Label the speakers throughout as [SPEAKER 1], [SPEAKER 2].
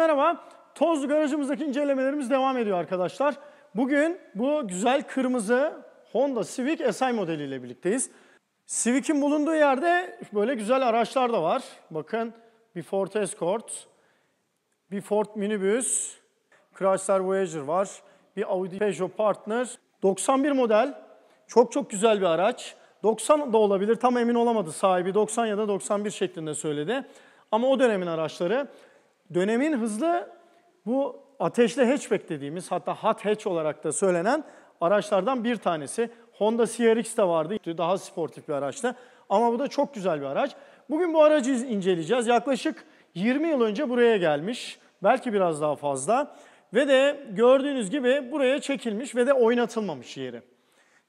[SPEAKER 1] merhaba. Tozlu garajımızdaki incelemelerimiz devam ediyor arkadaşlar. Bugün bu güzel kırmızı Honda Civic SI modeliyle birlikteyiz. Civic'in bulunduğu yerde böyle güzel araçlar da var. Bakın bir Ford Escort, bir Ford minibüs, Chrysler Voyager var, bir Audi Peugeot Partner. 91 model, çok güzel bir araç. 90 da olabilir, tam emin olamadı sahibi. 90 ya da 91 şeklinde söyledi. Ama o dönemin araçları. Dönemin hızlı bu ateşli hatchback dediğimiz, hatta hot hatch olarak da söylenen araçlardan bir tanesi. Honda CR-X de vardı, daha sportif bir araçtı. Ama bu da çok güzel bir araç. Bugün bu aracı inceleyeceğiz. Yaklaşık 20 yıl önce buraya gelmiş, belki biraz daha fazla. Ve de gördüğünüz gibi buraya çekilmiş ve de oynatılmamış yeri.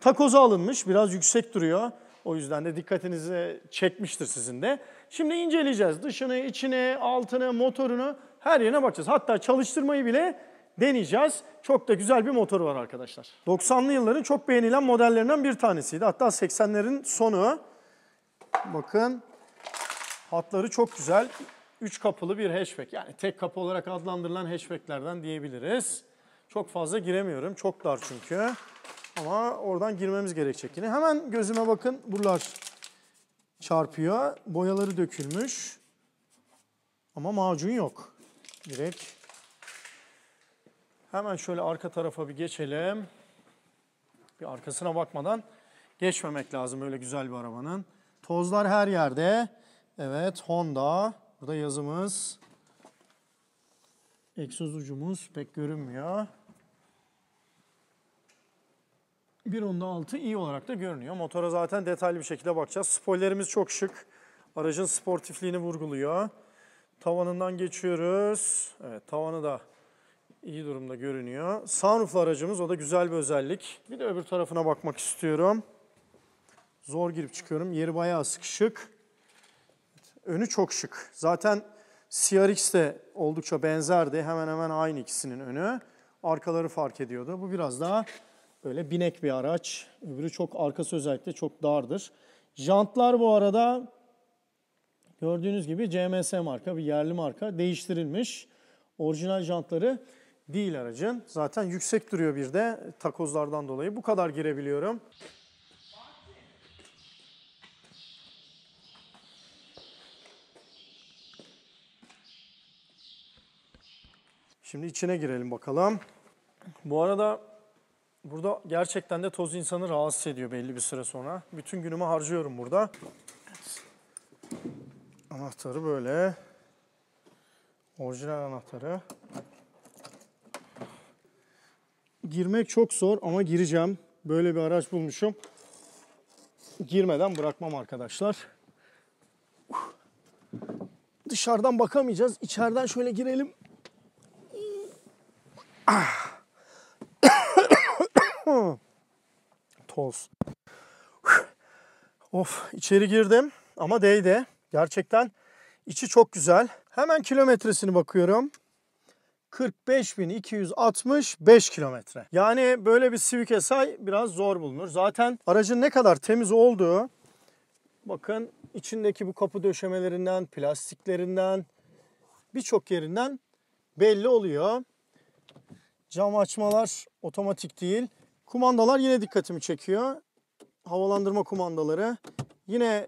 [SPEAKER 1] Takozu alınmış, biraz yüksek duruyor. O yüzden de dikkatinizi çekmiştir sizin de. Şimdi inceleyeceğiz. Dışını, içini, altını, motorunu, her yerine bakacağız. Hatta çalıştırmayı bile deneyeceğiz. Çok da güzel bir motoru var arkadaşlar. 90'lı yılların çok beğenilen modellerinden bir tanesiydi. Hatta 80'lerin sonu. Bakın, hatları çok güzel. 3 kapılı bir hatchback. Yani tek kapı olarak adlandırılan hatchbacklerden diyebiliriz. Çok fazla giremiyorum. Çok dar çünkü. Ama oradan girmemiz gerekecek yine. Hemen gözüme bakın, buralar çarpıyor. Boyaları dökülmüş. Ama macun yok. Direkt. Hemen şöyle arka tarafa bir geçelim. Bir arkasına bakmadan geçmemek lazım öyle güzel bir arabanın. Tozlar her yerde. Evet, Honda. Burada yazımız. Egzoz ucumuz pek görünmüyor. 1.6 iyi olarak da görünüyor. Motora zaten detaylı bir şekilde bakacağız. Spoilerimiz çok şık. Aracın sportifliğini vurguluyor. Tavanından geçiyoruz. Evet, tavanı da iyi durumda görünüyor. Sunroof'lu aracımız, o da güzel bir özellik. Bir de öbür tarafına bakmak istiyorum. Zor girip çıkıyorum. Yeri bayağı sıkışık. Önü çok şık. Zaten CR-X de oldukça benzerdi. Hemen hemen aynı ikisinin önü. Arkaları fark ediyordu. Bu biraz daha böyle binek bir araç. Öbürü çok, arkası özellikle çok dardır. Jantlar bu arada gördüğünüz gibi CMS marka, bir yerli marka, değiştirilmiş. Orijinal jantları değil aracın. Zaten yüksek duruyor bir de takozlardan dolayı. Bu kadar girebiliyorum. Şimdi içine girelim bakalım. Bu arada burada gerçekten de toz insanı rahatsız ediyor belli bir süre sonra. Bütün günümü harcıyorum burada. Evet. Anahtarı böyle. Orijinal anahtarı. Girmek çok zor ama gireceğim. Böyle bir araç bulmuşum. Girmeden bırakmam arkadaşlar. Dışarıdan bakamayacağız. İçeriden şöyle girelim. Toz. Of, içeri girdim ama değdi. Gerçekten içi çok güzel. Hemen kilometresini bakıyorum. 45.265 kilometre. Yani böyle bir Civic SI biraz zor bulunur. Zaten aracın ne kadar temiz olduğu, bakın içindeki bu kapı döşemelerinden, plastiklerinden, birçok yerinden belli oluyor. Cam açmalar otomatik değil. Kumandalar yine dikkatimi çekiyor. Havalandırma kumandaları. Yine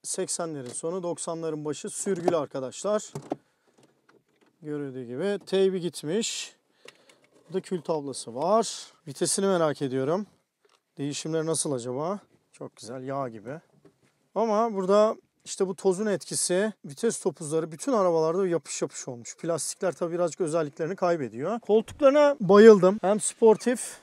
[SPEAKER 1] 80'lerin sonu, 90'ların başı sürgülü arkadaşlar. Görüldüğü gibi teybi gitmiş. Burada kül tablası var. Vitesini merak ediyorum. Değişimleri nasıl acaba? Çok güzel, yağ gibi. Ama burada işte bu tozun etkisi, vites topuzları bütün arabalarda yapış yapış olmuş. Plastikler tabii birazcık özelliklerini kaybediyor. Koltuklarına bayıldım. Hem sportif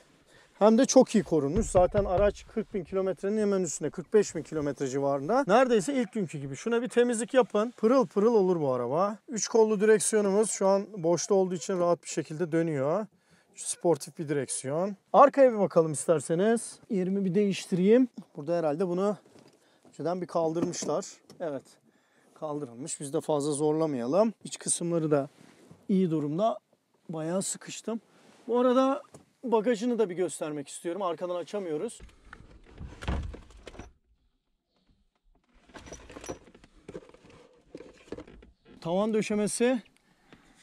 [SPEAKER 1] hem de çok iyi korunmuş. Zaten araç 40.000 kilometrenin hemen üstünde. 45.000 kilometre civarında. Neredeyse ilk günkü gibi. Şuna bir temizlik yapın. Pırıl pırıl olur bu araba. 3 kollu direksiyonumuz şu an boşta olduğu için rahat bir şekilde dönüyor. Sportif bir direksiyon. Arkaya bir bakalım isterseniz. Yerimi bir değiştireyim. Burada herhalde bunu önceden bir kaldırmışlar. Evet, kaldırılmış. Biz de fazla zorlamayalım. İç kısımları da iyi durumda. Bayağı sıkıştım. Bu arada bagajını da bir göstermek istiyorum. Arkadan açamıyoruz. Tavan döşemesi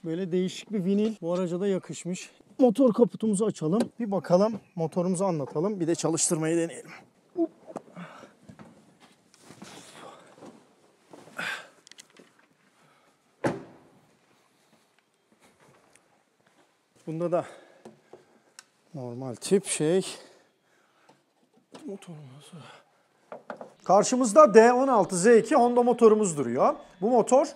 [SPEAKER 1] Böyle değişik bir vinil. Bu araca da yakışmış. Motor kaputumuzu açalım. Bir bakalım, motorumuzu anlatalım. Bir de çalıştırmayı deneyelim. Bunda da normal tip motorumuz. Karşımızda D16Z2 Honda motorumuz duruyor. Bu motor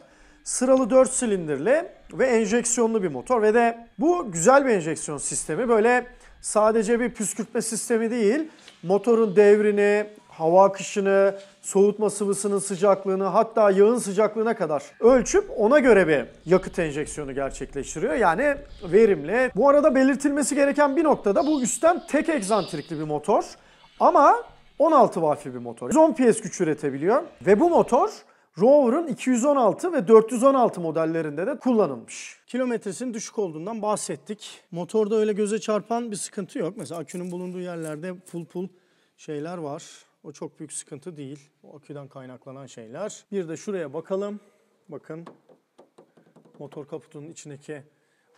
[SPEAKER 1] sıralı 4 silindirli ve enjeksiyonlu bir motor ve de bu güzel bir enjeksiyon sistemi. Böyle sadece bir püskürtme sistemi değil, motorun devrini, hava akışını, soğutma sıvısının sıcaklığını, hatta yağın sıcaklığına kadar ölçüp ona göre bir yakıt enjeksiyonu gerçekleştiriyor. Yani verimli. Bu arada belirtilmesi gereken bir noktada bu üstten tek egzantrikli bir motor ama 16 valfli bir motor. 110 PS güç üretebiliyor ve bu motor Rover'ın 216 ve 416 modellerinde de kullanılmış. Kilometresinin düşük olduğundan bahsettik. Motorda öyle göze çarpan bir sıkıntı yok. Mesela akünün bulunduğu yerlerde pul şeyler var. O çok büyük sıkıntı değil. O aküden kaynaklanan şeyler. Bir de şuraya bakalım. Bakın motor kaputunun içindeki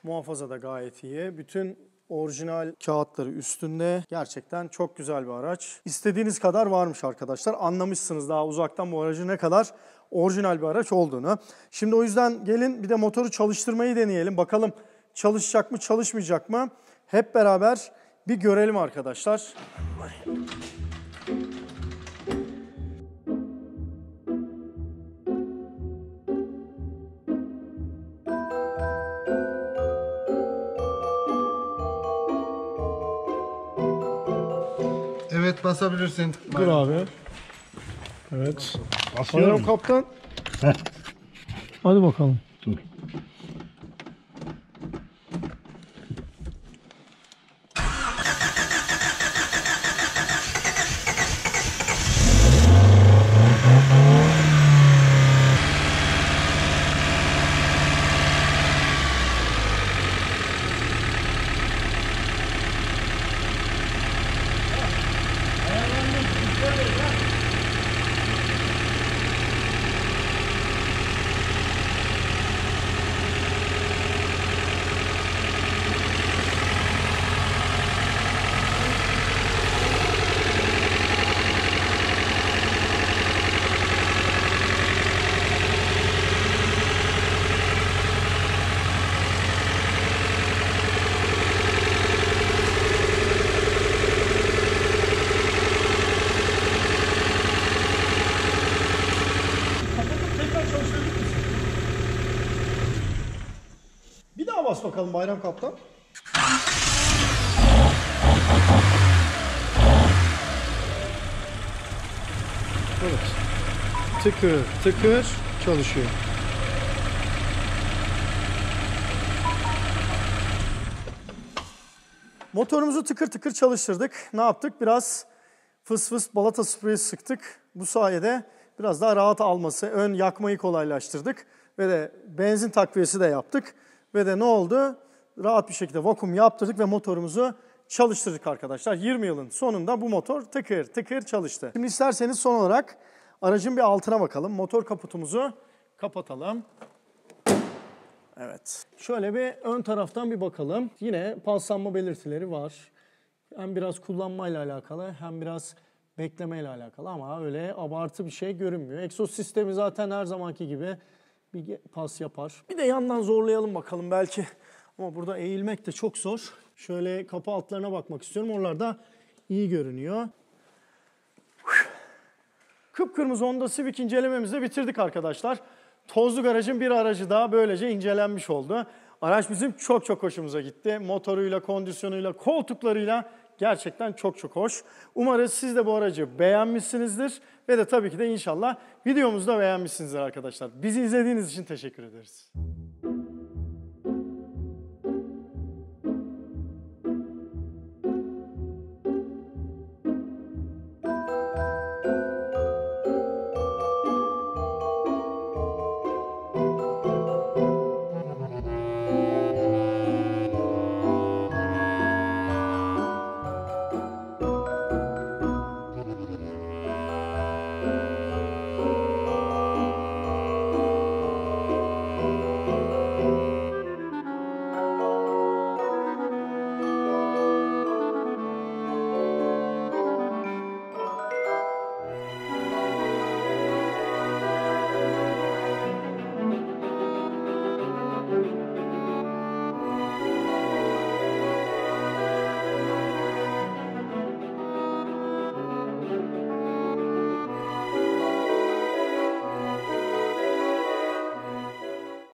[SPEAKER 1] muhafaza da gayet iyi. Bütün orijinal kağıtları üstünde. Gerçekten çok güzel bir araç. İstediğiniz kadar varmış arkadaşlar. Anlamışsınız daha uzaktan bu aracın ne kadar orijinal bir araç olduğunu. Şimdi o yüzden gelin bir de motoru çalıştırmayı deneyelim. Bakalım çalışacak mı, çalışmayacak mı? Hep beraber bir görelim arkadaşlar.
[SPEAKER 2] Evet, basabilirsin.
[SPEAKER 1] Dur abi. Evet.
[SPEAKER 2] Basıyorum.
[SPEAKER 1] Bayram kaptan. Hadi bakalım.
[SPEAKER 2] Dur.
[SPEAKER 1] Bir daha bas bakalım Bayram kaptan. Evet. Tıkır tıkır çalışıyor. Motorumuzu tıkır tıkır çalıştırdık. Ne yaptık? Biraz fıs fıs balata spreyi sıktık. Bu sayede biraz daha rahat alması, ön yakmayı kolaylaştırdık. Ve de benzin takviyesi de yaptık. Ve de ne oldu? Rahat bir şekilde vakum yaptırdık ve motorumuzu çalıştırdık arkadaşlar. 20 yılın sonunda bu motor tıkır tıkır çalıştı. Şimdi isterseniz son olarak aracın bir altına bakalım. Motor kaputumuzu kapatalım. Evet. Şöyle bir ön taraftan bir bakalım. Yine paslanma belirtileri var. Hem biraz kullanmayla alakalı hem biraz beklemeyle alakalı ama öyle abartı bir şey görünmüyor. Egzoz sistemi zaten her zamanki gibi bir pas yapar. Bir de yandan zorlayalım bakalım belki. Ama burada eğilmek de çok zor. Şöyle kapı altlarına bakmak istiyorum. Oralar da iyi görünüyor. Kıpkırmızı Honda Civic incelememizi de bitirdik arkadaşlar. Tozlu Garaj'ın bir aracı daha böylece incelenmiş oldu. Araç bizim çok hoşumuza gitti. Motoruyla, kondisyonuyla, koltuklarıyla gerçekten çok hoş. Umarız siz de bu aracı beğenmişsinizdir. Ve de tabii ki de inşallah videomuzu da beğenmişsinizdir arkadaşlar. Bizi izlediğiniz için teşekkür ederiz.